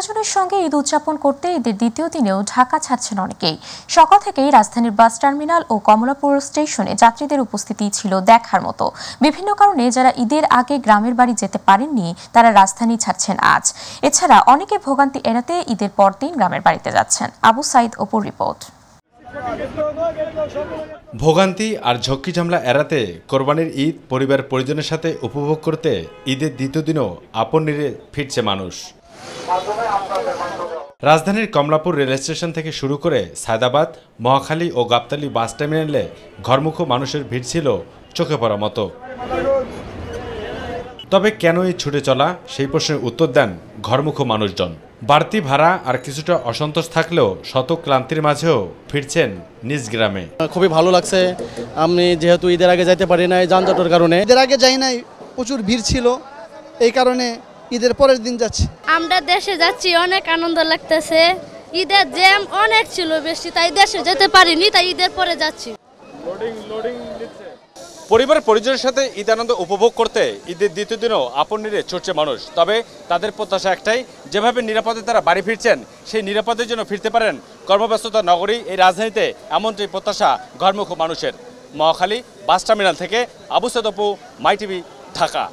প্রিয়জনের সঙ্গে ঈদ উদযাপন করতে ঈদের দ্বিতীয় দিনেও ঢাকা ছাড়ছেন অনেকেই। সকাল থেকেই রাজধানীর বাস টার্মিনাল ও কমলাপুর স্টেশনে যাত্রীদের উপস্থিতি ছিল দেখার মতো। বিভিন্ন কারণে যারা ঈদের আগে গ্রামের বাড়ি যেতে পারেননি তারা রাজধানী ছাড়ছেন আজ। এছাড়া অনেকে ভোগান্তি এড়াতে ঈদের পরদিন গ্রামের বাড়িতে যাচ্ছেন। আবু সাইদ অপুর রিপোর্ট। ভোগান্তি আর ঝক্কি ঝামেলা এড়াতে কোরবানির ঈদ পরিবার পরিজনের সাথে উপভোগ করতে ঈদের দ্বিতীয় দিনও আপন নিরে ফিরছে মানুষ। রাজধানীর কমলাপুর রেল স্টেশন থেকে শুরু করে সায়দাবাদ, মহাখালী ও গাবতলী বাস টার্মিনালে ঘরমুখো মানুষের ভিড় ছিল চোখে পড়ার মতো। তবে কেন এই ছুটে চলা, সেই প্রশ্নের উত্তর দেন ঘরমুখো মানুষজন। বাড়তি ভাড়া আর কিছুটা অসন্তোষ থাকলেও শত ক্লান্তির মাঝেও ফিরছেন নিজ গ্রামে। খুবই ভালো লাগছে। আমি যেহেতু ঈদের আগে যাইতে পারি নাই যানজটের কারণে, ঈদের আগে যাই নাই, প্রচুর ভিড় ছিল, এই কারণে ঈদের পরের দিন যাচ্ছি। আমরা দেশে যাচ্ছি, অনেক আনন্দ লাগতেছে। ঈদের জ্যাম অনেক ছিল বেশি, তাই দেশে যেতে পারিনি, তাই ঈদের পরে যাচ্ছি। পরিবার পরিজনের সাথে ঈদ আনন্দ উপভোগ করতে ঈদের দ্বিতীয় দিনও আপন নিরে ছুটছে মানুষ। তবে তাদের প্রত্যাশা একটাই, যেভাবে নিরাপদে তারা বাড়ি ফিরছেন সেই নিরাপদের জন্য ফিরতে পারেন কর্মব্যস্ততা নগরী এই রাজধানীতে, এমনটাই প্রত্যাশা ঘরমুখো মানুষের। মহাখালী বাস টার্মিনাল থেকে আবু সাইদ অপু, মাই টিভি, ঢাকা।